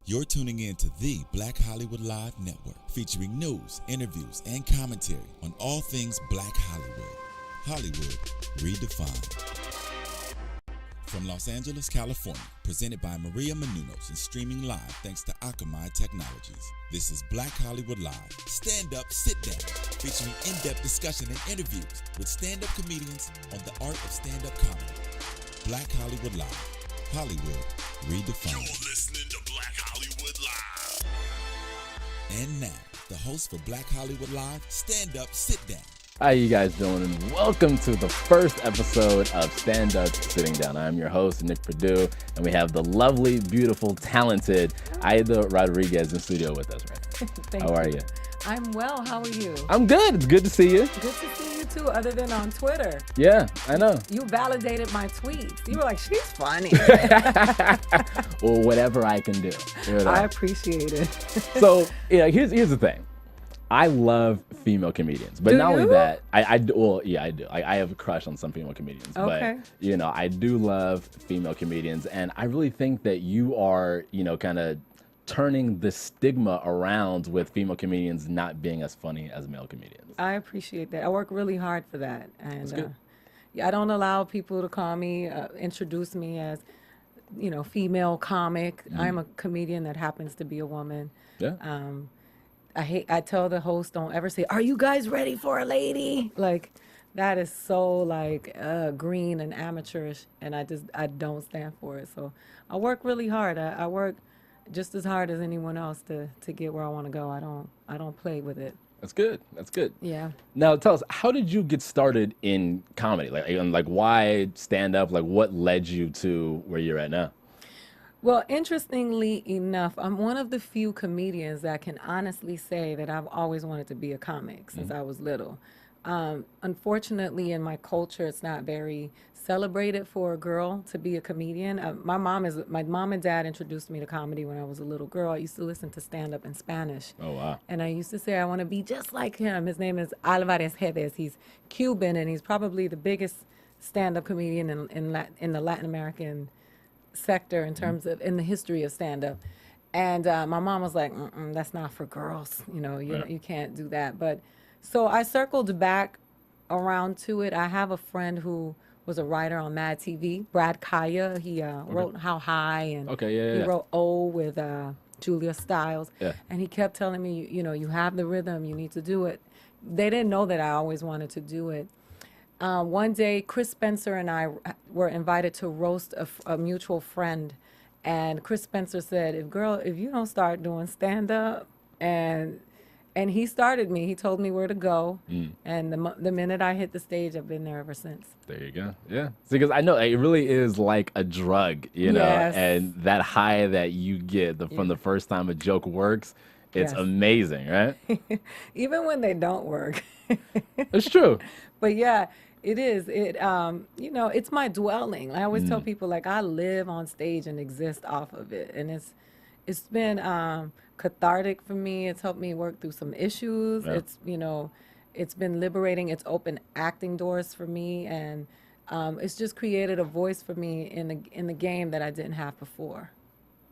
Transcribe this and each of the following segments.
You're tuning in to the Black Hollywood Live Network, featuring news, interviews, and commentary on all things Black Hollywood. Hollywood redefined. From Los Angeles, California, presented by Maria Menounos and streaming live thanks to Akamai Technologies. This is Black Hollywood Live. Stand up, sit down, featuring in-depth discussion and interviews with stand-up comedians on the art of stand-up comedy. Black Hollywood Live. Hollywood redefined. You're listening to Black Hollywood Live. And now, the host for Black Hollywood Live, Stand Up, Sit Down. How you guys doing? And welcome to the first episode of Stand Up, Sitting Down. I'm your host, Nick Perdue, and we have the lovely, beautiful, talented Aida Rodriguez in studio with us, right? How are you? I'm well. How are you? I'm good. It's good to see you. Good to see you too, other than on Twitter. Yeah, I know. You validated my tweets. You were like, she's funny. Well, whatever I can do. You know? I appreciate it. So, here's the thing. I love female comedians, but not only that, I do. I have a crush on some female comedians, okay. But I do love female comedians, and I really think that you are, kind of turning the stigma around with female comedians not being as funny as male comedians. I appreciate that. I work really hard for that, and That's good. I don't allow people to call me, introduce me as, female comic. Mm-hmm. I'm a comedian that happens to be a woman. Yeah. I tell the host, don't ever say, "Are you guys ready for a lady?" Like, that is so green and amateurish, and I don't stand for it. So I work really hard. I work just as hard as anyone else to get where I want to go. I don't play with it. That's good. That's good. Yeah. Now tell us, how did you get started in comedy? Like why stand up? Like what led you to where you're at now? Well, interestingly enough, I'm one of the few comedians that can honestly say that I've always wanted to be a comic since I was little. Unfortunately, in my culture, it's not very celebrated for a girl to be a comedian. My mom and dad introduced me to comedy when I was a little girl. I used to listen to stand-up in Spanish. Oh, wow. And I used to say, I want to be just like him. His name is Alvarez Hedes. He's Cuban, and he's probably the biggest stand-up comedian in the Latin American sector in terms of in the history of stand-up. And my mom was like, that's not for girls. You can't do that. But so I circled back around to it. I have a friend who was a writer on Mad TV, Brad Kaya. He wrote How High, and he wrote O with Julia Stiles. Yeah. And he kept telling me, you have the rhythm, you need to do it. They didn't know that I always wanted to do it. One day, Chris Spencer and I were invited to roast a mutual friend, and Chris Spencer said, if you don't start doing stand-up, and he started me. He told me where to go, and the minute I hit the stage, I've been there ever since. There you go. Yeah. See, because I know it really is like a drug, Yes. and that high that you get from the first time a joke works, it's amazing, right? Even when they don't work. It's true. But yeah, it is. It's my dwelling. I always tell people, I live on stage and exist off of it. And it's been cathartic for me. It's helped me work through some issues. Yeah. It's been liberating. It's opened acting doors for me. And it's just created a voice for me in the game that I didn't have before.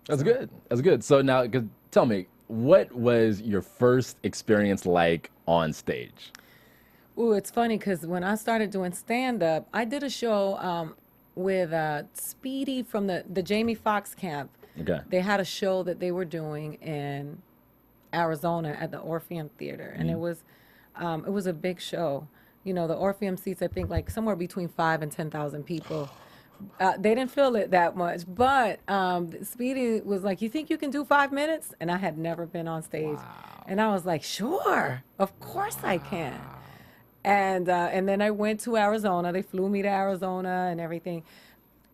That's good. That's good. So now, tell me, what was your first experience like on stage? Ooh, it's funny because when I started doing stand-up, I did a show with Speedy from the Jamie Foxx camp. Okay. They had a show that they were doing in Arizona at the Orpheum Theater, and it was a big show. The Orpheum seats, I think, somewhere between 5,000 and 10,000 people. They didn't feel it that much, but Speedy was like, "You think you can do 5 minutes?" And I had never been on stage, and I was like, "Sure, of course I can." And then I went to Arizona. They flew me to Arizona and everything.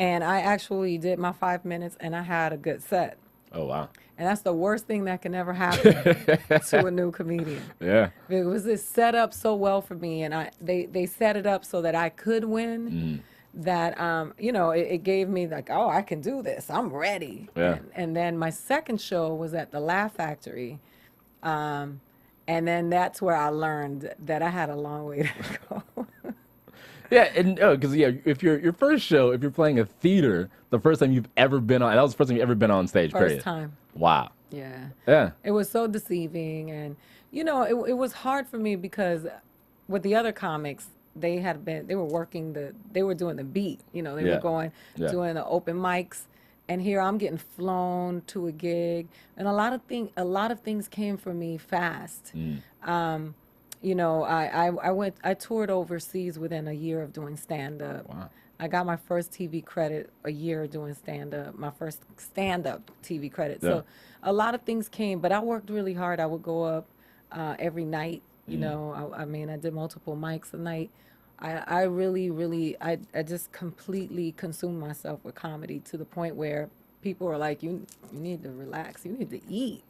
And I actually did my 5 minutes, and I had a good set. Oh, wow. And that's the worst thing that can ever happen to a new comedian. Yeah. It was set up so well for me, and they set it up so that I could win. That, it gave me I can do this. I'm ready. Yeah. And then my second show was at the Laugh Factory. And then that's where I learned that I had a long way to go. Yeah, and because if your first show, if you're playing a theater, the first time you've ever been on, that was the first time you've ever been on stage. First Period. time. Wow. Yeah. Yeah. It was so deceiving, and it was hard for me because with the other comics, they were doing the beat. They Yeah. were going Yeah. doing the open mics, and here I'm getting flown to a gig, and a lot of things came for me fast. I toured overseas within a year of doing stand up. Wow. I got my first TV credit a year doing stand up, my first stand up TV credit. Yeah. So a lot of things came, but I worked really hard. I would go up every night. I did multiple mics a night. I really, really, I just completely consumed myself with comedy to the point where people were like, you need to relax, you need to eat.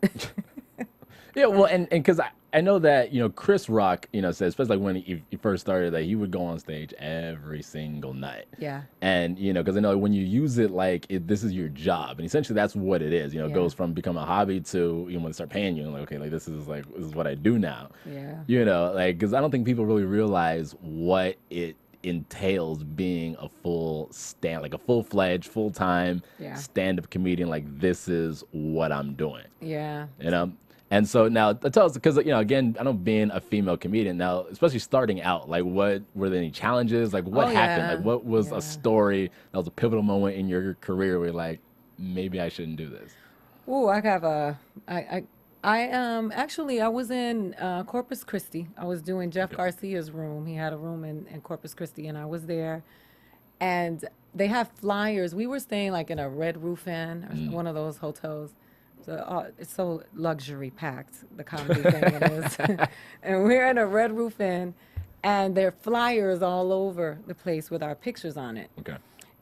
Yeah, well, and because I know that Chris Rock said, especially like when he first started, that he would go on stage every single night. Yeah. And because I know when you use it like this is your job, and essentially that's what it is. It goes from becoming a hobby to when they start paying you, and like, okay, like this is what I do now. Yeah. Because I don't think people really realize what it entails being a full-fledged, full-time Yeah. stand-up comedian. Like, this is what I'm doing. Yeah. And so now tell us, because again, I know being a female comedian now, especially starting out, like were there any challenges? Like what happened? Yeah. Like what was Yeah. a story that was a pivotal moment in your career where you're like, maybe I shouldn't do this? Ooh, I was in Corpus Christi. I was doing Jeff Garcia's room. He had a room in Corpus Christi, and I was there. And they have flyers. We were staying like in a Red Roof Inn or one of those hotels. So it's so luxury packed, the comedy thing it is. And we're in a Red Roof Inn, and there are flyers all over the place with our pictures on it. Okay.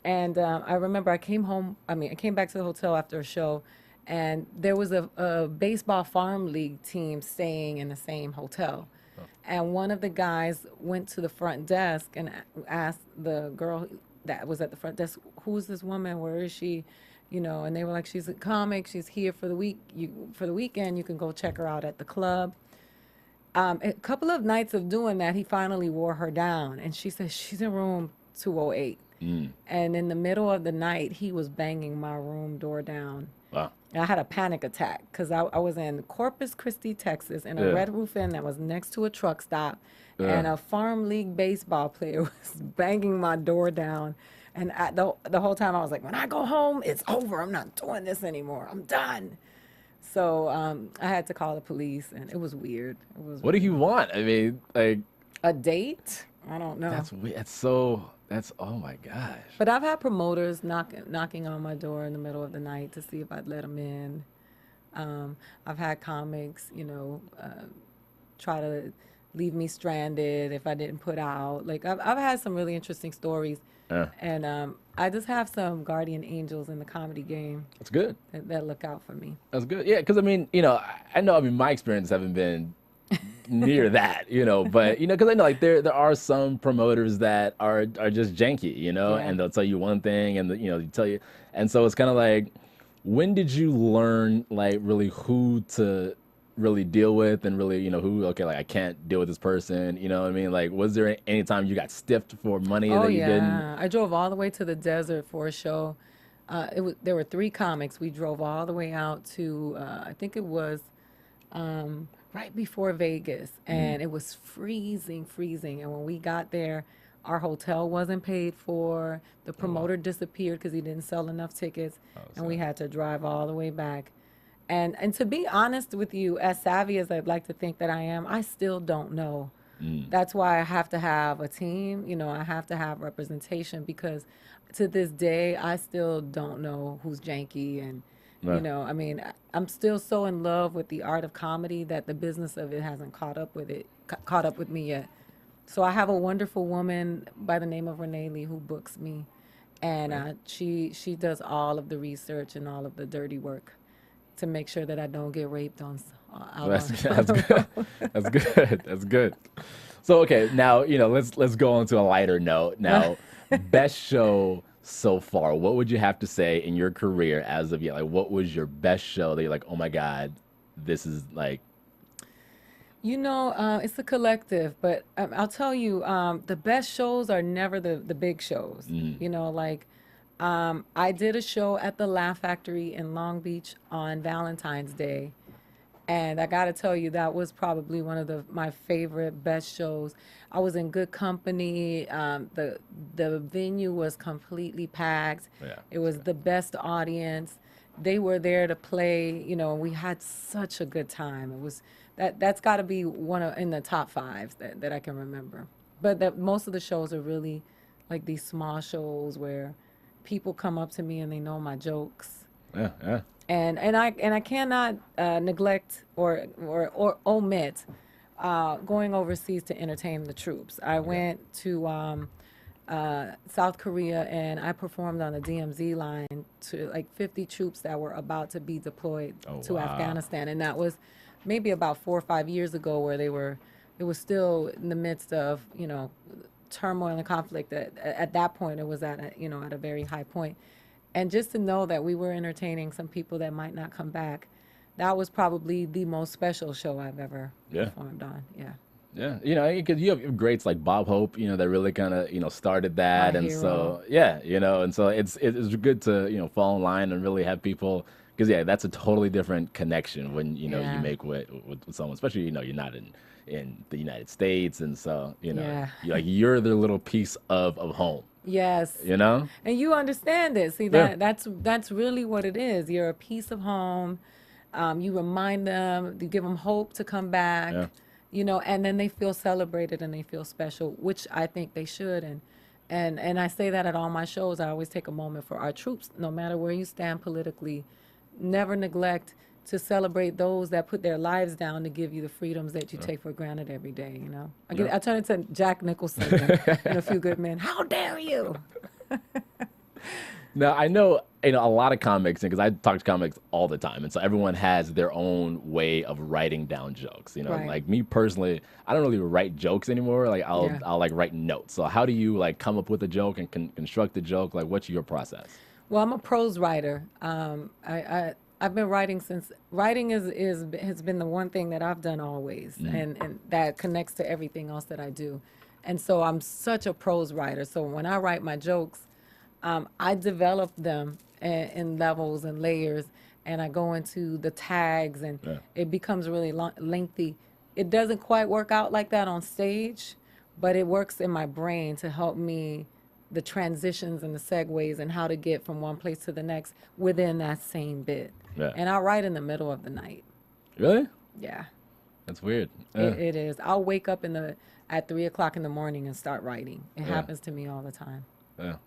And I remember I came back to the hotel after a show, and there was a baseball farm league team staying in the same hotel. Oh. And one of the guys went to the front desk and asked the girl that was at the front desk, "Who's this woman? Where is she?" And they were like, "She's a comic. She's here for the weekend. You can go check her out at the club." A couple of nights of doing that, he finally wore her down, and she said she's in room 208. And in the middle of the night, he was banging my room door down. Wow. And I had a panic attack because I was in Corpus Christi, Texas, in a Red Roof Inn that was next to a truck stop, and a farm league baseball player was banging my door down. And the whole time I was like, when I go home, it's over. I'm not doing this anymore. I'm done. So I had to call the police, and it was weird. What do you want? I mean, like a date? I don't know. That's weird. That's oh my gosh. But I've had promoters knocking on my door in the middle of the night to see if I'd let them in. I've had comics, try to leave me stranded if I didn't put out. Like I've had some really interesting stories. And I just have some guardian angels in the comedy game. That's good. That look out for me. That's good. Yeah, because I know my experiences haven't been near that, but because I know like there are some promoters that are just janky, and they'll tell you one thing and you tell you, and so it's kind of like, when did you learn like really who to really deal with and really like I can't deal with this person, what I mean? Like, was there any time you got stiffed for money that you didn't? I drove all the way to the desert for a show. There were 3 comics. We drove all the way out to I think it was right before Vegas, and it was freezing. And when we got there, our hotel wasn't paid for. The promoter disappeared because he didn't sell enough tickets, and we had to drive all the way back. And to be honest with you, as savvy as I'd like to think that I am, I still don't know. That's why I have to have a team. I have to have representation, because to this day, I still don't know who's janky. And, I'm still so in love with the art of comedy that the business of it hasn't caught up with me yet. So I have a wonderful woman by the name of Renee Lee who books me. And she does all of the research and all of the dirty work to make sure that I don't get raped on. That's good. That's good. That's good. So okay, now let's go on to a lighter note. Now, best show so far. What would you have to say in your career as of yet? Like, what was your best show that you're like, oh my God, this is like? It's a collective, but I'll tell you, the best shows are never the big shows. Like I did a show at the Laugh Factory in Long Beach on Valentine's Day. And I got to tell you, that was probably one of my favorite, best shows. I was in good company. The venue was completely packed. Yeah. It was the best audience. They were there to play, and we had such a good time. It was that's got to be in the top five that I can remember. But most of the shows are really like these small shows where people come up to me and they know my jokes. Yeah, yeah. And I cannot neglect or omit going overseas to entertain the troops. I went to South Korea and I performed on the DMZ line to like 50 troops that were about to be deployed to wow. Afghanistan, and that was maybe about 4 or 5 years ago, where it was still in the midst of turmoil and conflict. At that point, it was at a very high point. And just to know that we were entertaining some people that might not come back, that was probably the most special show I've ever performed on. Yeah. Yeah, because you have greats like Bob Hope, that really kind of, started that. My and hero. So, and so it's good to, fall in line and really have people, because, that's a totally different connection when, you make with someone, especially, you're not in the United States. And so, you're their little piece of home. Yes. And you understand it. See, that's really what it is. You're a piece of home. You remind them, you give them hope to come back, and then they feel celebrated and they feel special, which I think they should. And I say that at all my shows. I always take a moment for our troops, no matter where you stand politically. Never neglect to celebrate those that put their lives down to give you the freedoms that you take for granted every day, I turn it to Jack Nicholson and A Few Good Men. How dare you? Now, I know, a lot of comics, because I talk to comics all the time, and so everyone has their own way of writing down jokes. Right. Like me personally, I don't really write jokes anymore. Like I'll like write notes. So how do you like come up with a joke and construct a joke? Like, what's your process? Well, I'm a prose writer. I've been writing since writing has been the one thing that I've done always, and that connects to everything else that I do. And so I'm such a prose writer. So when I write my jokes, I develop them in levels and layers, and I go into the tags, and it becomes really lengthy. It doesn't quite work out like that on stage, but it works in my brain to help me the transitions and the segues and how to get from one place to the next within that same bit. Yeah. And I'll write in the middle of the night. Really? Yeah. That's weird. It is. I'll wake up at 3 o'clock in the morning and start writing. It happens to me all the time.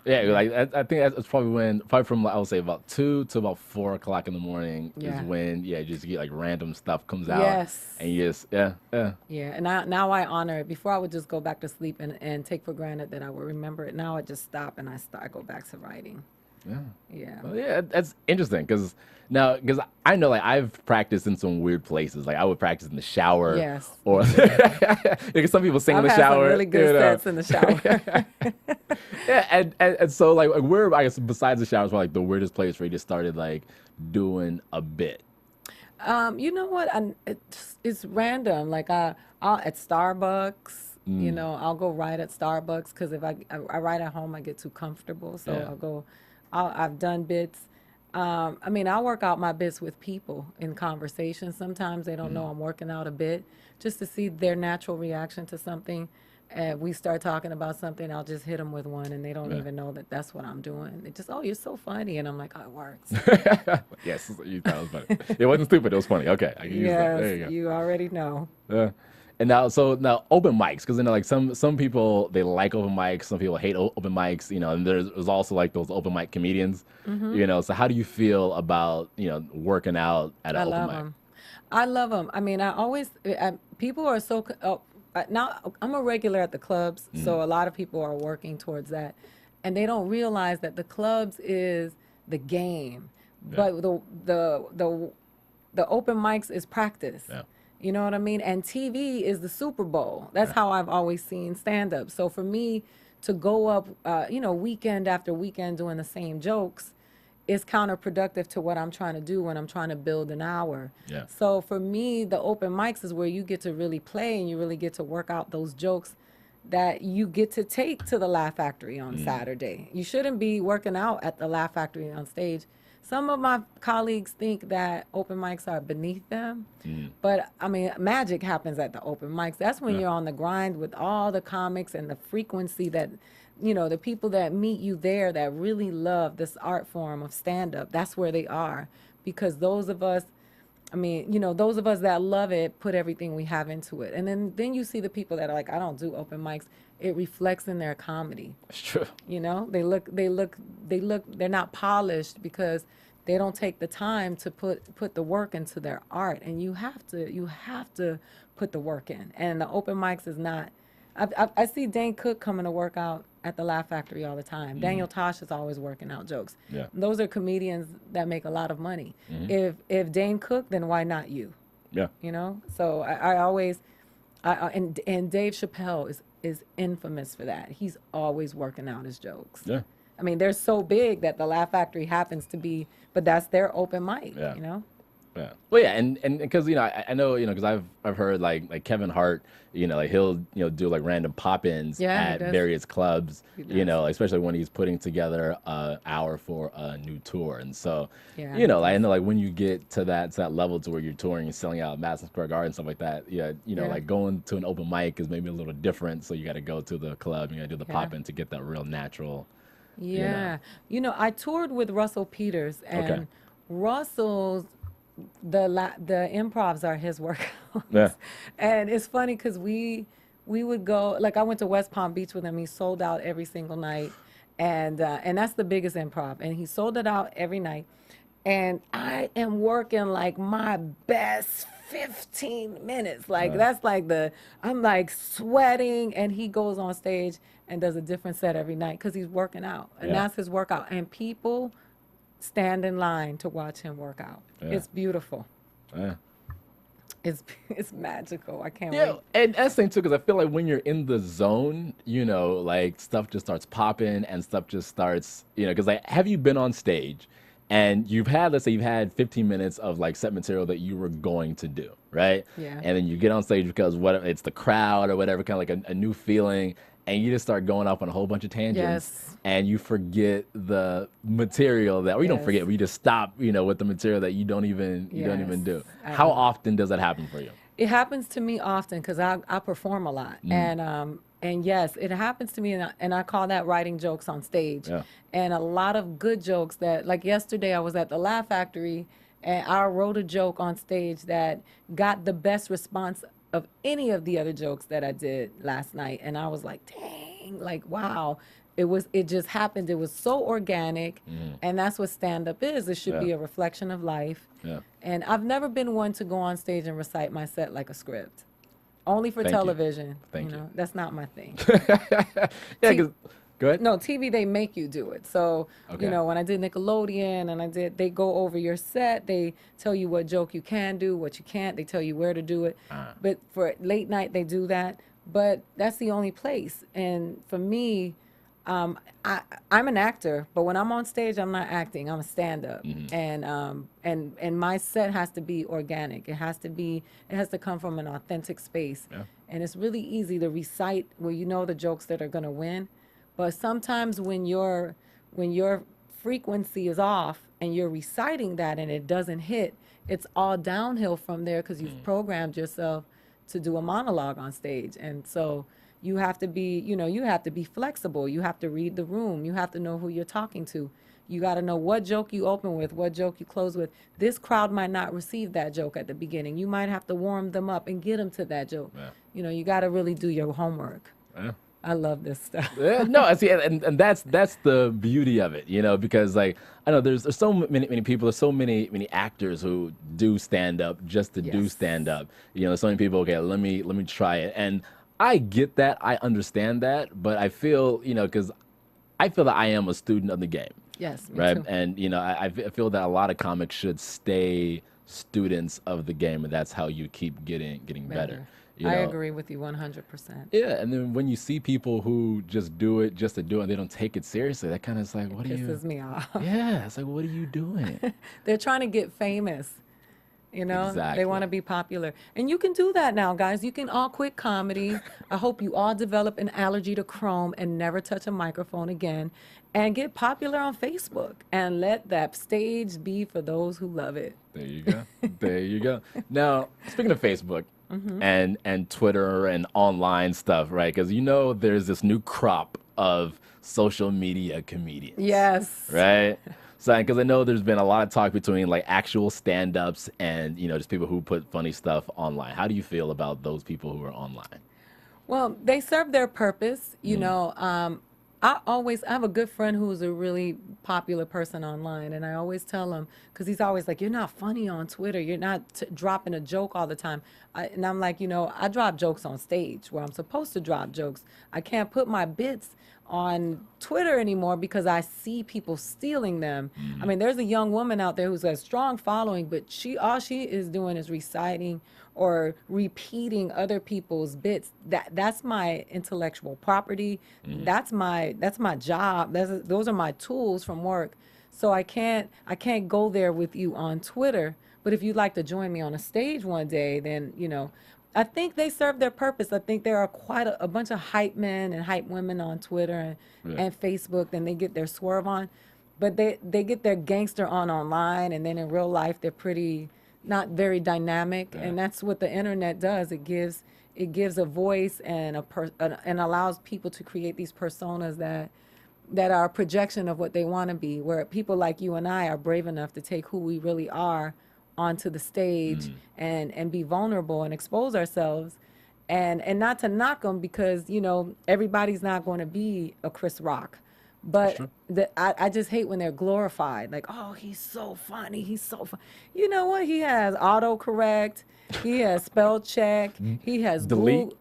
Yeah, like I think that's probably from I would say about 2 to about 4 o'clock in the morning is when just get like random stuff comes out. Yes. And you just Yeah, and now I honor it. Before I would just go back to sleep and take for granted that I would remember it. Now I just stop and I go back to writing. Yeah. Well, that's interesting because I know like I've practiced in some weird places. Like I would practice in the shower. Yes. Or because some people sing in the I've shower. had some really good sets in the shower. and so like where I guess besides the shower is like the weirdest place where you just started like doing a bit. You know what? It's random. Like I'll at Starbucks. I'll go write at Starbucks because if I write at home, I get too comfortable. So I'll go. I've done bits. I'll work out my bits with people in conversation. Sometimes they don't know I'm working out a bit, just to see their natural reaction to something. And we start talking about something, I'll just hit them with one, and they don't even know that that's what I'm doing. They just, you're so funny, and I'm like, it works. Yes, you thought it was funny. It wasn't stupid. It was funny. Okay, I can use that. There you go. You already know. And now open mics, because like some people they like open mics, some people hate open mics, and there's also like those open mic comedians, So how do you feel about working out at an open mic? I love them. People are so. Now I'm a regular at the clubs, so a lot of people are working towards that, and they don't realize that the clubs is the game, but the open mics is practice. Yeah. You know what I mean? And TV is the Super Bowl. That's how I've always seen stand-up. So for me to go up, weekend after weekend doing the same jokes, it's counterproductive to what I'm trying to do when I'm trying to build an hour. Yeah. So for me, the open mics is where you get to really play and you really get to work out those jokes that you get to take to the Laugh Factory on Saturday. You shouldn't be working out at the Laugh Factory on stage. Some of my colleagues think that open mics are beneath them, but I mean, magic happens at the open mics. That's when you're on the grind with all the comics and the frequency that, you know, the people that meet you there that really love this art form of stand-up. That's where they are, because those of us, I mean, you know, those of us that love it put everything we have into it. And then you see the people that are like, I don't do open mics. It reflects in their comedy. It's true. You know, they're not polished because they don't take the time to put the work into their art. And you have to put the work in. And the open mics is not. I see Dane Cook coming to work out at the Laugh Factory all the time. Daniel Tosh is always working out jokes. Yeah. Those are comedians that make a lot of money. If Dane Cook, then why not you? Yeah. You know. So I always, and Dave Chappelle is infamous for that. He's always working out his jokes. Yeah. I mean, they're so big that the Laugh Factory happens to be, but that's their open mic. Yeah. You know. Yeah. Well, yeah, and because you know, I know, you know, because I've heard like Kevin Hart, you know, like he'll, you know, do like random pop-ins at various clubs, you know, especially when he's putting together an hour for a new tour. And so, you know, like, I know like when you get to that level to where you're touring and selling out Madison Square Garden and stuff like that, yeah, you know, like going to an open mic is maybe a little different. So you got to go to the club, you got to do the pop-in to get that real natural. Yeah. You know, I toured with Russell Peters, and Russell's the improvs are his workouts. Yeah. And it's funny because we would go, like I went to West Palm Beach with him. He sold out every single night, and that's the biggest improv, and he sold it out every night. And I am working like my best 15 minutes. Like that's like I'm like sweating, and he goes on stage and does a different set every night because he's working out, and that's his workout. And people stand in line to watch him work out. It's beautiful. Yeah. It's magical. I can't Yeah, wait. and that's the thing too, because I feel like when you're in the zone, you know, like stuff just starts popping and stuff just starts, you know, because like, have you been on stage and let's say you've had 15 minutes of like set material that you were going to do, right? Yeah. And then you get on stage because it's the crowd or whatever, kind of like a new feeling, and you just start going off on a whole bunch of tangents, and you forget the material or you don't forget, but you just stop, you know, with the material that you don't even do. How often does that happen for you? It happens to me often because I perform a lot, and yes, it happens to me, and I call that writing jokes on stage. Yeah. And a lot of good jokes that, like yesterday, I was at the Laugh Factory, and I wrote a joke on stage that got the best response of any of the other jokes that I did last night. And I was like, dang, like, wow. It just happened. It was so organic. And that's what stand-up is. It should be a reflection of life. Yeah. And I've never been one to go on stage and recite my set like a script. Only for television. Thank you. That's not my thing. Yeah, because go ahead. No, TV, they make you do it. So, you know, when I did Nickelodeon and they go over your set. They tell you what joke you can do, what you can't. They tell you where to do it. But for late night, they do that. But that's the only place. And for me, I'm an actor, but when I'm on stage, I'm not acting. I'm a stand-up, and my set has to be organic. It has to come from an authentic space, and it's really easy to recite where you know the jokes that are gonna win. But sometimes when your frequency is off and you're reciting that and it doesn't hit, it's all downhill from there because you've programmed yourself to do a monologue on stage. And so you have to be, you have to be flexible. You have to read the room. You have to know who you're talking to. You got to know what joke you open with, what joke you close with. This crowd might not receive that joke at the beginning. You might have to warm them up and get them to that joke. Yeah. You got to really do your homework. Yeah. I love this stuff. No, I see, and that's the beauty of it, because like I know there's so many people, there's so many actors who do stand up just to do stand up. So many people. Okay, let me try it, and I get that, I understand that, but I feel because I feel that I am a student of the game. Yes, me right, too. and I feel that a lot of comics should stay students of the game, and that's how you keep getting better. You I know? agree with you 100%. Yeah, and then when you see people who just do it just to do it, they don't take it seriously. That kind of is like, what are you? Pisses me off. Yeah, it's like, what are you doing? They're trying to get famous. You know, they Exactly. want to be popular. And you can do that now, guys. You can all quit comedy. I hope you all develop an allergy to chrome and never touch a microphone again and get popular on Facebook and let that stage be for those who love it. There you go. There you go. Now, speaking of Facebook Mm-hmm. and Twitter and online stuff, right? Because you know there's this new crop of social media comedians. Yes. Right? So, because I know there's been a lot of talk between like actual stand-ups and, you know, just people who put funny stuff online. How do you feel about those people who are online? Well, they serve their purpose. You know, I have a good friend who's a really popular person online, and I always tell him, because he's always like, "You're not funny on Twitter. You're not dropping a joke all the time." And I'm like, I drop jokes on stage where I'm supposed to drop jokes. I can't put my bits on Twitter anymore because I see people stealing them. I mean, there's a young woman out there who's got a strong following, but all she is doing is reciting or repeating other people's bits. That's my intellectual property. That's my job. Those are my tools from work. So I can't go there with you on Twitter. But if you'd like to join me on a stage one day, then I think they serve their purpose. I think there are quite a bunch of hype men and hype women on Twitter and Facebook, and they get their swerve on. But they get their gangster on online, and then in real life they're pretty not very dynamic, and that's what the internet does. It gives a voice and and allows people to create these personas that are a projection of what they want to be, where people like you and I are brave enough to take who we really are onto the stage and be vulnerable and expose ourselves, and not to knock them, because everybody's not going to be a Chris Rock, but I just hate when they're glorified, like, oh, he's so funny, he's so fun. You know what? He has autocorrect, he has spell check, he has Delete.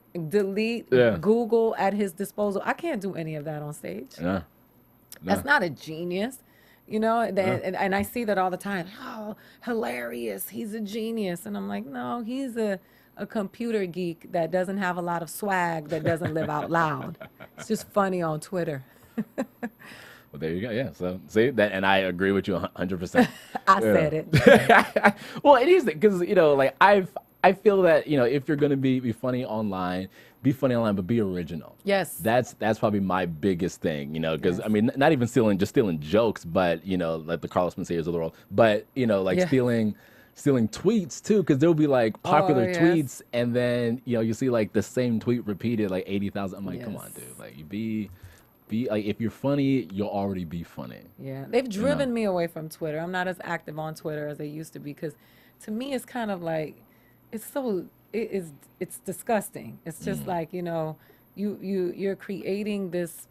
Google at his disposal. I can't do any of that on stage. Yeah. That's not a genius. And I see that all the time. Oh, hilarious. He's a genius. And I'm like, no, he's a computer geek that doesn't have a lot of swag, that doesn't live out loud. It's just funny on Twitter. Well, there you go. Yeah. So see that, and I agree with you 100%. I said it. Well, it is because like I feel that if you're gonna be funny online, but be original. Yes. That's probably my biggest thing. Because I mean, not even stealing jokes, but like the Carlos Mencias of the world, but like stealing tweets too, because there'll be like popular tweets, and then you see like the same tweet repeated like 80,000. I'm like, come on, dude, like you be like, if you're funny, you'll already be funny. Yeah, they've driven me away from Twitter. I'm not as active on Twitter as I used to be, because to me it's kind of like it's disgusting. It's just like you're creating this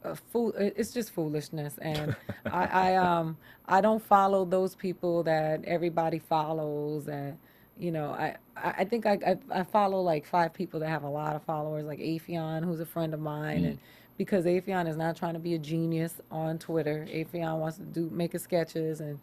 it's just foolishness, and I don't follow those people that everybody follows, and I think I follow like 5 people that have a lot of followers, like Afion, who's a friend of mine, and because Afion is not trying to be a genius on Twitter. Afion wants to make his sketches and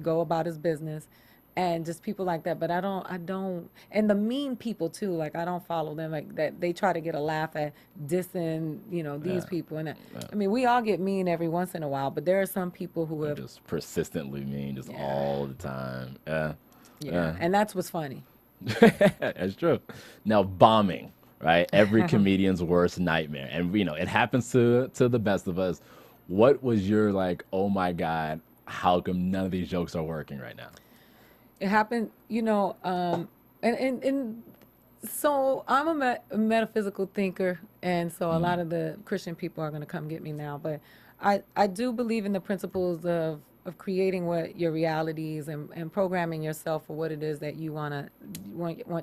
go about his business, and just people like that. But I don't, and the mean people too. Like, I don't follow them, like that. They try to get a laugh at dissing, these people. And I mean, we all get mean every once in a while, but there are some people who are just persistently mean, just all the time. Yeah, and that's what's funny. That's true. Now, bombing, right? Every comedian's worst nightmare, and it happens to the best of us. What was your like, oh my God, how come none of these jokes are working right now? It happened, and so I'm a metaphysical thinker, and so a lot of the Christian people are going to come get me now, but I do believe in the principles of creating what your reality is, and programming yourself for what it is that you want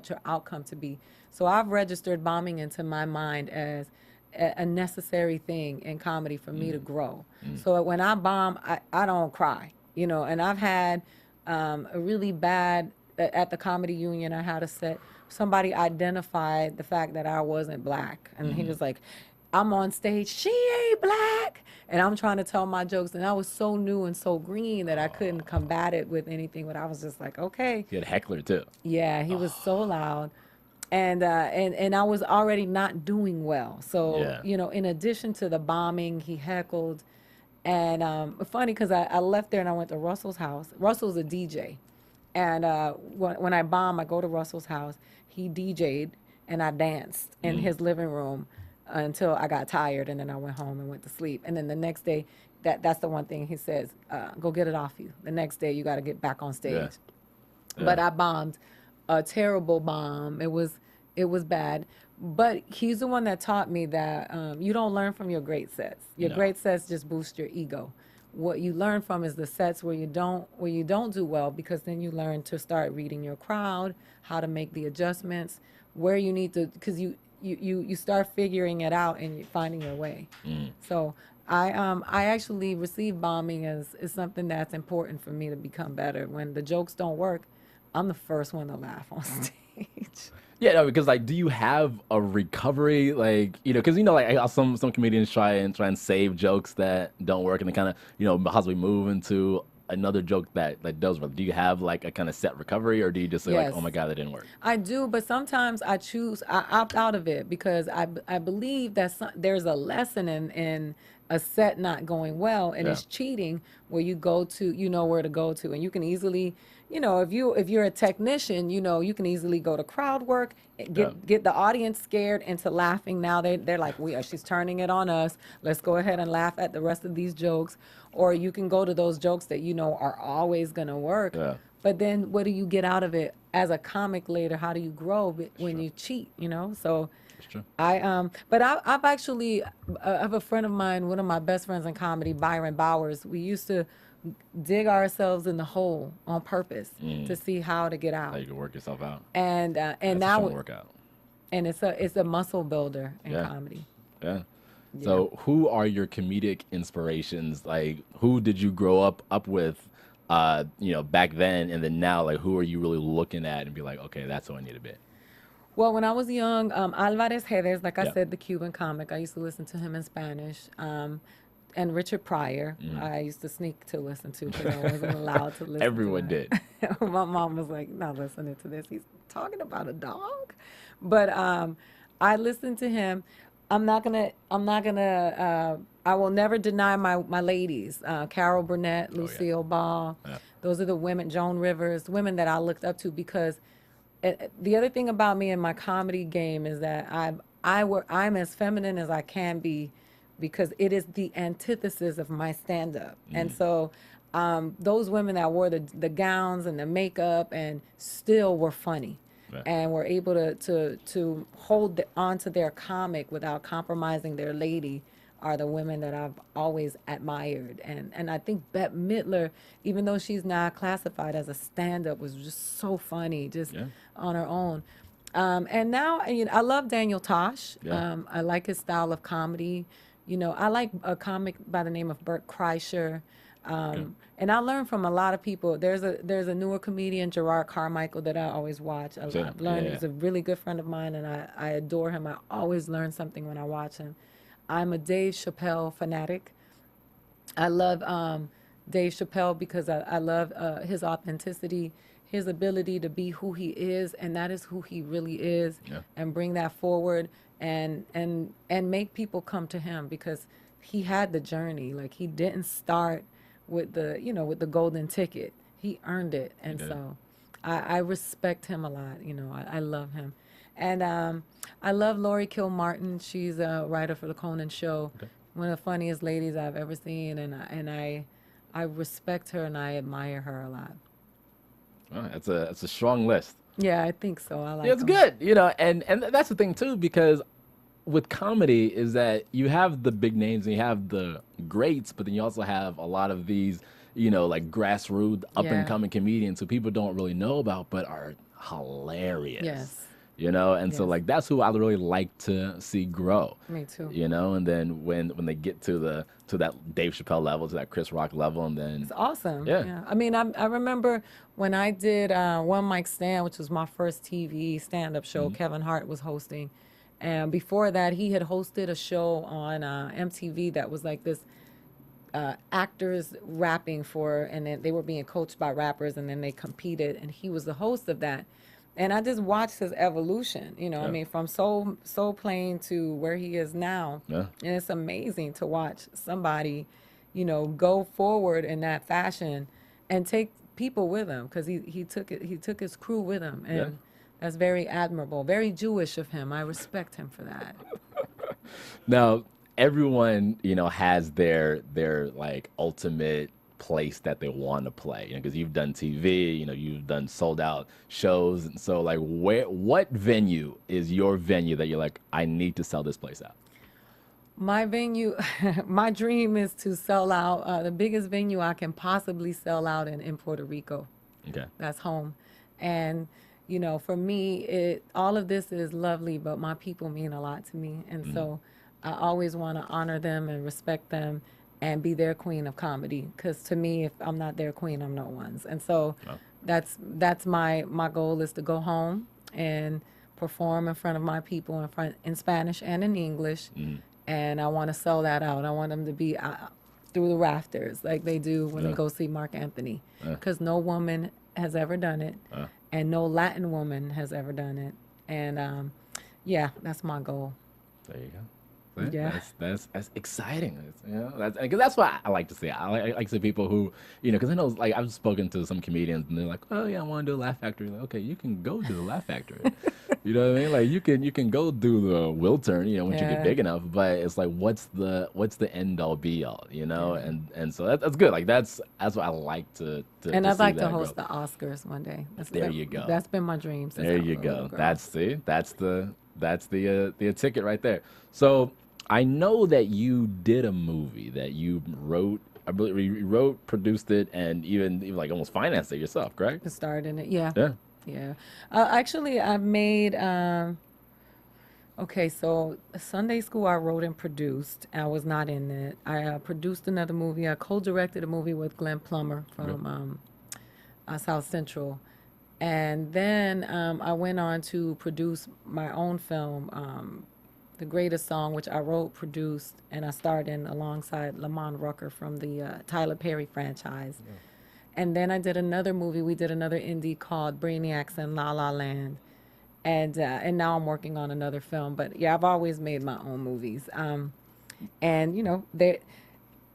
your outcome to be. So I've registered bombing into my mind as a necessary thing in comedy for me to grow. So when I bomb, I don't cry, and I've had a really bad, at the Comedy Union, I had a set, somebody identified the fact that I wasn't black, and he was like, I'm on stage, she ain't black, and I'm trying to tell my jokes, and I was so new and so green that I couldn't combat it with anything, but I was just like, okay. You had a heckler too. Yeah, he was so loud. and I was already not doing well. So Yeah. in addition to the bombing, he heckled, and funny because I left there and I went to Russell's house. Russell's a DJ, and when I bomb, I go to Russell's house. He DJ'd and I danced in his living room until I got tired, and then I went home and went to sleep. And then the next day, that's the one thing he says: go get it off you. The next day, you got to get back on stage. But I bombed a terrible bomb. It was bad. But he's the one that taught me that you don't learn from your great sets. Your great sets just boost your ego. What you learn from is the sets where you don't do well, because then you learn to start reading your crowd, how to make the adjustments, where you need to, because you start figuring it out and you're finding your way. So I actually receive bombing as something that's important for me to become better. When the jokes don't work, I'm the first one to laugh on stage. Yeah, no, because like, do you have a recovery, like, because like some comedians try and save jokes that don't work, and they kind of possibly move into another joke that does work. Do you have like a kind of set recovery, or do you just say like, oh my God, that didn't work? I do, but sometimes I opt out of it because I believe that there's a lesson in a set not going well, and it's cheating, where you go to, where to go to, and you can easily, if you're a technician, you can easily go to crowd work, get the audience scared into laughing. Now they're like, she's turning it on us. Let's go ahead and laugh at the rest of these jokes. Or you can go to those jokes that are always gonna work. Yeah. But then what do you get out of it as a comic later? How do you grow when you cheat? So. True. I've actually, I have a friend of mine, one of my best friends in comedy, Byron Bowers. We used to dig ourselves in the hole on purpose to see how to get out. How you can work yourself out. And That's now a workout. And it's a muscle builder in comedy. Yeah. So who are your comedic inspirations? Like, who did you grow up with, back then, and then now, like, who are you really looking at and be like, okay, that's who I need to be? Well, when I was young, Aidas Tip, like I said, the Cuban comic, I used to listen to him in Spanish. And Richard Pryor, I used to sneak to listen to because I wasn't allowed to listen. Everyone did. My mom was like, "Not listening to this. He's talking about a dog." But I listened to him. I will never deny my ladies, Carol Burnett, Lucille Ball. Yeah. Those are the women, Joan Rivers, women that I looked up to, because the other thing about me in my comedy game is that I'm as feminine as I can be, because it is the antithesis of my stand-up. And so those women that wore the gowns and the makeup and still were funny and were able to hold on to their comic without compromising their lady are the women that I've always admired. And I think Bette Midler, even though she's not classified as a stand-up, was just so funny on her own. And now, I love Daniel Tosh. I like his style of comedy. I like a comic by the name of Bert Kreischer. And I learned from a lot of people. There's a newer comedian, Gerard Carmichael, that I always watch. I've learned. He's a really good friend of mine, and I adore him. I always learn something when I watch him. I'm a Dave Chappelle fanatic. I love Dave Chappelle because I love his authenticity, his ability to be who he is, and that is who he really is, and bring that forward and make people come to him, because he had the journey. Like, he didn't start with the golden ticket. He earned it, and so I respect him a lot. I love him. And I love Laurie Kilmartin. She's a writer for The Conan Show. One of the funniest ladies I've ever seen, and I respect her and I admire her a lot. Well, it's a strong list. Yeah, I think so. I like it's good, and that's the thing too, because with comedy is that you have the big names and you have the greats, but then you also have a lot of these, like grassroots up and coming comedians who people don't really know about but are hilarious. Yes. And so like that's who I really like to see grow. Me too. And then when they get to that Dave Chappelle level, to that Chris Rock level, and then it's awesome. Yeah. I mean, I remember when I did One Mic Stand, which was my first TV stand-up show. Kevin Hart was hosting, and before that, he had hosted a show on MTV that was like this actors rapping and then they were being coached by rappers, and then they competed, and he was the host of that. And I just watched his evolution, you know, I Yeah. mean, from Soul Plane to where he is now. Yeah. And it's amazing to watch somebody, you know, go forward in that fashion and take people with him, because he took his crew with him, Yeah. and that's very admirable, very Jewish of him. I respect him for that. Now, everyone, has their like ultimate place that they want to play. Because you've done TV, you've done sold out shows, and so like, what venue is your venue that you're like, I need to sell this place out? My venue, my dream is to sell out the biggest venue I can possibly sell out in Puerto Rico. Okay. That's home. And, you know, for me, all of this is lovely, but my people mean a lot to me. And so I always want to honor them and respect them and be their queen of comedy. Because to me, if I'm not their queen, I'm no one's. And so that's my goal, is to go home and perform in front of my people in Spanish and in English. And I want to sell that out. I want them to be through the rafters like they do when they go see Mark Anthony. Because no woman has ever done it, and no Latin woman has ever done it. And yeah, that's my goal. There you go. Yeah. That's exciting. Because that's what I like to see. I like to see people who, because I know, like, I've spoken to some comedians and they're like, oh yeah, I want to do a Laugh Factory. Like, okay, you can go do the Laugh Factory. You know what I mean? Like, you can go do the Wiltern, once you get big enough. But it's like, what's the end all be all, And so that's good. Like, that's what I like to. And to I'd see like to that host grow. the Oscars one day. There you go. That's been my dream since There I was you a little go. girl. That's the ticket right there. So I know that you did a movie that you wrote. I believe you wrote, produced it, and even like almost financed it yourself, correct? To start in it, yeah. Yeah. Yeah. Actually, I made, okay, so Sunday School I wrote and produced. I was not in it. I produced another movie. I co-directed a movie with Glenn Plummer from South Central. And then I went on to produce my own film, The Greatest Song, which I wrote, produced, and I starred in alongside Lamont Rucker from the Tyler Perry franchise. Yeah. And then I did another movie. We did another indie called Brainiacs in La La Land. And now I'm working on another film. But yeah, I've always made my own movies. And you know,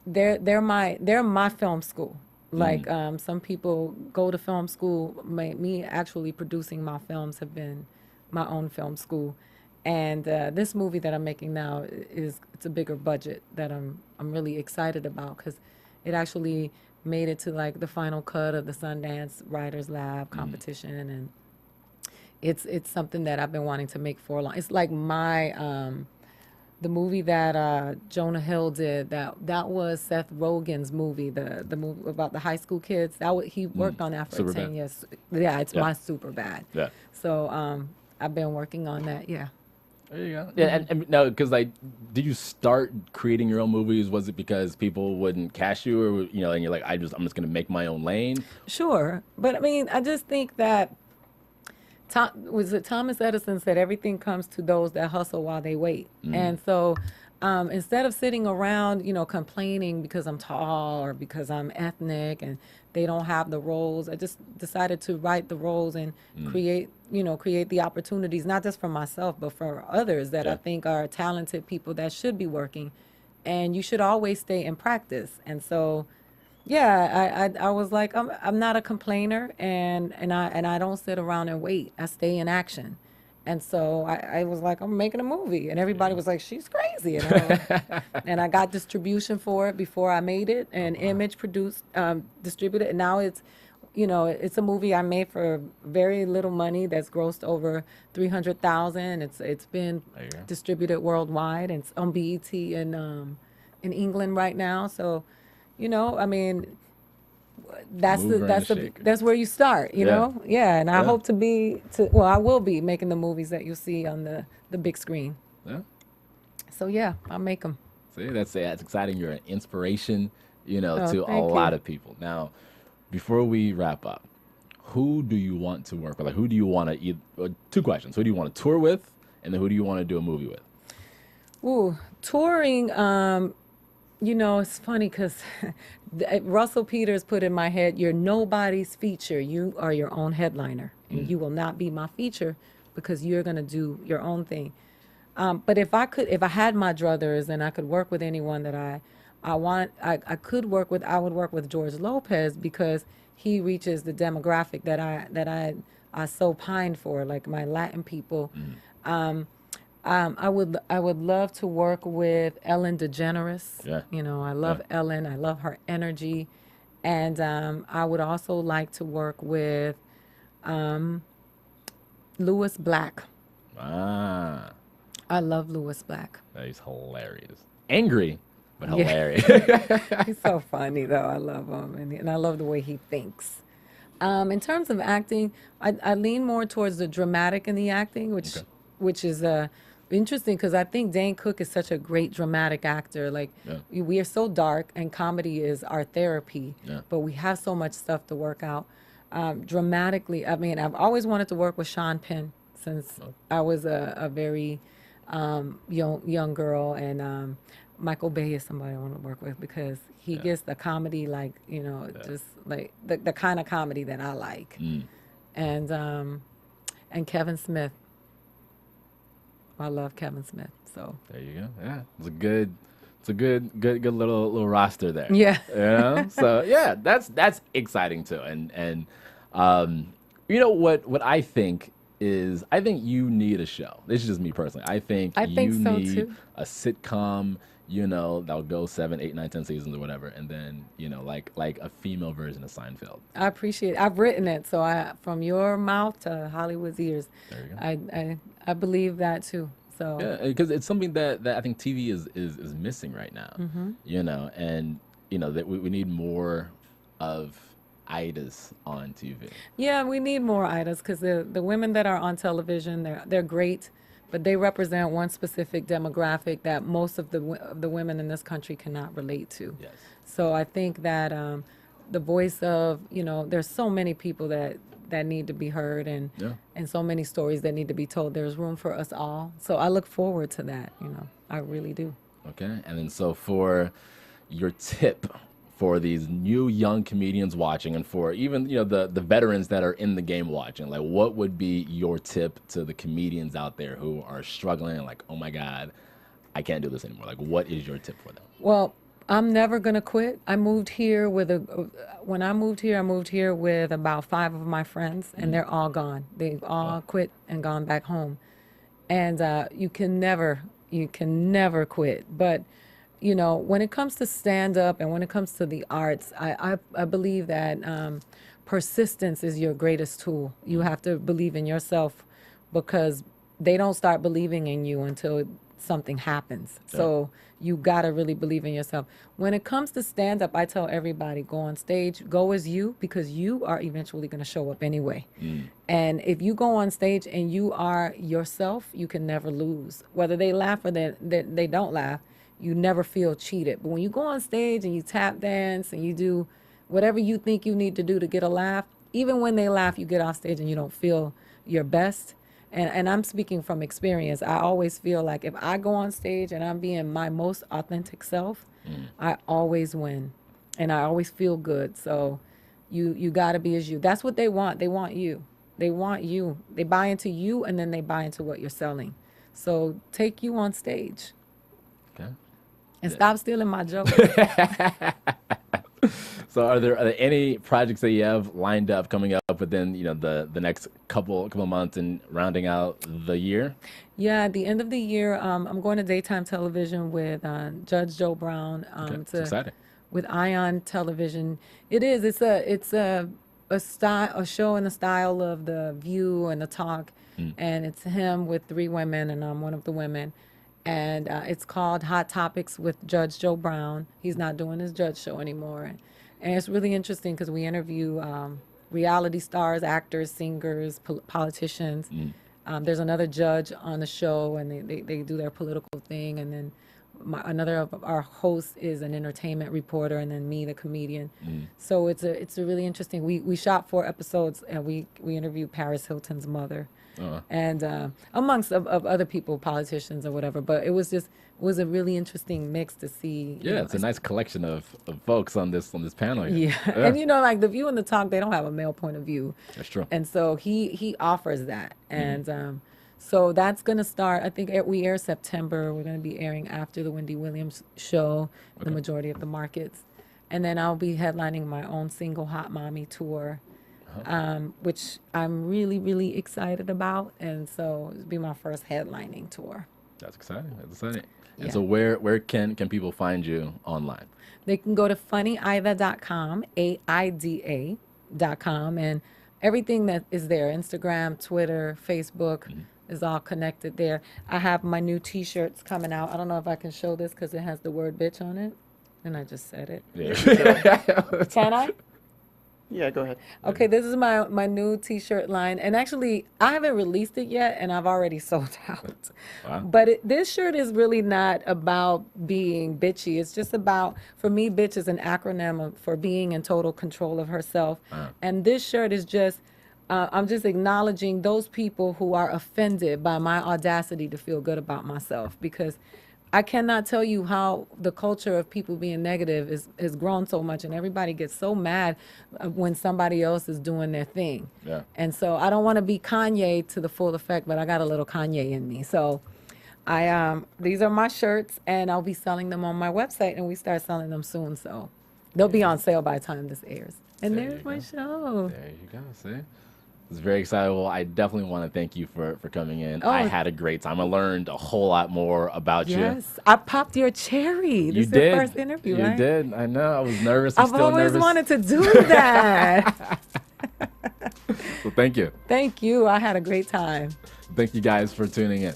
they're my film school. Like some people go to film school. Me actually producing my films have been my own film school. And this movie that I'm making now it's a bigger budget that I'm really excited about, because it actually made it to like the final cut of the Sundance Writers Lab competition, and it's something that I've been wanting to make for a long. It's like my the movie that Jonah Hill did, that was Seth Rogen's movie, the movie about the high school kids. He worked on that for Superbad. 10 years. Yeah, it's Yeah. my Superbad. Yeah. So I've been working on that. Yeah. There you go. Yeah, and no, because like, did you start creating your own movies? Was it because people wouldn't cast you, or and you're like, I'm just gonna make my own lane? Sure, but I mean, I just think that Thomas Edison said everything comes to those that hustle while they wait. And so instead of sitting around, complaining because I'm tall or because I'm ethnic and they don't have the roles, I just decided to write the roles and create the opportunities, not just for myself, but for others that I think are talented people that should be working. And you should always stay in practice. And so, yeah, I was like, I'm not a complainer, and I don't sit around and wait. I stay in action. And so I was like, I'm making a movie, and everybody was like, she's crazy. And I got distribution for it before I made it, and Image produced, distributed. And now it's a movie I made for very little money that's grossed over $300,000. It's been distributed worldwide, and it's on BET in England right now. So, I mean, that's where you start, you know? Yeah, and I hope I will be making the movies that you'll see on the big screen. Yeah. So yeah, I'll make them. See, that's exciting. You're an inspiration, to a thank lot you. of people. Now, before we wrap up, who do you want to work with? Like, who do you want to two questions. Who do you want to tour with? And then who do you want to do a movie with? Ooh, touring, You know, it's funny because Russell Peters put in my head, "You're nobody's feature. You are your own headliner, and you will not be my feature because you're gonna do your own thing." But if I had my druthers and I could work with anyone that I could work with, I would work with George Lopez because he reaches the demographic I so pined for, like my Latin people. Um, I would love to work with Ellen DeGeneres. Yeah. You know, I Yeah. love Ellen. I love her energy, and I would also like to work with Louis Black. Ah, I love Louis Black. he's hilarious. Angry, but Yeah. hilarious. He's so funny, though. I love him, and I love the way he thinks. In terms of acting, I lean more towards the dramatic in the acting, Okay. which is interesting because I think Dane Cook is such a great dramatic actor. Like Yeah. we are so dark, and comedy is our therapy, Yeah. but we have so much stuff to work out. Dramatically, I mean, I've always wanted to work with Sean Penn since I was a very young girl, and Michael Bay is somebody I want to work with because he gets the comedy, like, you know, just like the kind of comedy that I like. And Kevin Smith. I love Kevin Smith. So There you go. Yeah, it's a good little roster there. yeah. You know? So yeah, that's exciting too. And you know what I think is, I think you need a show. This is just me personally. I think I think you so, need too. a sitcom, you know, that'll go 7, 8, 9, 10 seasons or whatever, and then, you know, like a female version of Seinfeld. I appreciate it. I've written it, so from your mouth to Hollywood's ears. There you go. I believe that too. So Yeah, because it's something that I think TV is missing right now. Mm-hmm. You know, and you know that we need more of Aidas on TV. yeah, we need more Idas because the women that are on television, they're great, but they represent one specific demographic that most of the women in this country cannot relate to. Yes. So I think that the voice of, you know, there's so many people that need to be heard, and Yeah. and so many stories that need to be told. There's room for us all. So I look forward to that. You know, I really do. Okay. And then so for your tip for these new young comedians watching, and for even, you know, the veterans that are in the game watching, like what would be your tip to the comedians out there who are struggling, like, oh my God, I can't do this anymore? Like, what is your tip for them? Well, I'm never gonna quit. I moved here when I moved here with about 5 of my friends, and they're all gone. They've all quit and gone back home. And you can never quit. But you know, when it comes to stand up and when it comes to the arts, I believe that persistence is your greatest tool. You have to believe in yourself because they don't start believing in you until something happens. So you got to really believe in yourself. When it comes to stand up, I tell everybody, go on stage, go as you, because you are eventually going to show up anyway. And if you go on stage and you are yourself, you can never lose. Whether they laugh or they don't laugh, you never feel cheated. But when you go on stage and you tap dance and you do whatever you think you need to do to get a laugh, even when they laugh, you get off stage and you don't feel your best. And I'm speaking from experience. I always feel like if I go on stage and I'm being my most authentic self, I always win. And I always feel good. So you got to be as you. That's what they want. They want you. They want you. They buy into you, and then they buy into what you're selling. So take you on stage. Okay. And stop stealing my jokes. So are there any projects that you have lined up coming up within, you know, the next couple of months and rounding out the year? Yeah, at the end of the year, I'm going to daytime television with Judge Joe Brown. Okay, it's exciting. With Ion Television. It's a show in the style of The View and The Talk, and it's him with 3 women, and I'm one of the women. And it's called Hot Topics with Judge Joe Brown. He's not doing his judge show anymore. And it's really interesting because we interview reality stars, actors, singers, politicians. There's another judge on the show, and they do their political thing. And then Another of our hosts is an entertainment reporter, and then me, the comedian. So it's a really interesting. We shot 4 episodes, and we interviewed Paris Hilton's mother, and amongst of other people, politicians or whatever. But it was a really interesting mix to see. Yeah, it's a nice collection of folks on this panel here. Yeah. And like The View and the Talk, they don't have a male point of view. That's true. And so he offers that, and so that's gonna start. I think we air September. We're gonna be airing after the Wendy Williams show, the majority of the markets, and then I'll be headlining my own single Hot Mommy tour, which I'm really, really excited about, and so it'll be my first headlining tour. That's exciting. That's exciting. And Yeah. so where can people find you online? They can go to funnyaida.com, AIDA.com, and everything that is there, Instagram, Twitter, Facebook, is all connected there. I have my new T-shirts coming out. I don't know if I can show this because it has the word bitch on it. And I just said it. Yeah. Can I? Yeah, go ahead. Okay, this is my new T-shirt line. And actually, I haven't released it yet, and I've already sold out. Wow. But this shirt is really not about being bitchy. It's just about, for me, bitch is an acronym for being in total control of herself. And this shirt is just, I'm just acknowledging those people who are offended by my audacity to feel good about myself, because I cannot tell you how the culture of people being negative has grown so much, and everybody gets so mad when somebody else is doing their thing. Yeah. And so I don't want to be Kanye to the full effect, but I got a little Kanye in me. So these are my shirts, and I'll be selling them on my website, and we start selling them soon. So they'll be on sale by the time this airs. And There there's you my go. show. There you go. See? It's very exciting. Well, I definitely want to thank you for coming in. Oh. I had a great time. I learned a whole lot more about you. Yes, I popped your cherry. This You is did. your first interview, You right? did. I know. I was nervous. I'm I've still always nervous. wanted to do that. So thank you. Thank you. I had a great time. Thank you guys for tuning in.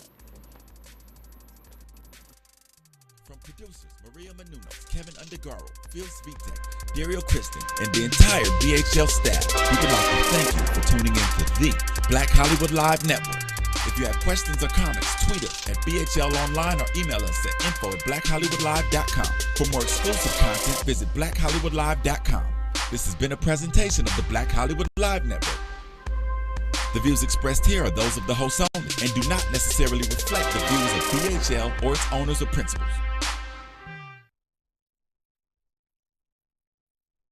From producers Maria Menounos, Kevin Undergaro, Phil Svitek, Dario Kristen, and the entire BHL staff, we would like to thank you for tuning in to the Black Hollywood Live Network. If you have questions or comments, tweet us at BHL Online or email us at info@blackhollywoodlive.com. For more exclusive content, visit blackhollywoodlive.com. This has been a presentation of the Black Hollywood Live Network. The views expressed here are those of the hosts only and do not necessarily reflect the views of BHL or its owners or principals.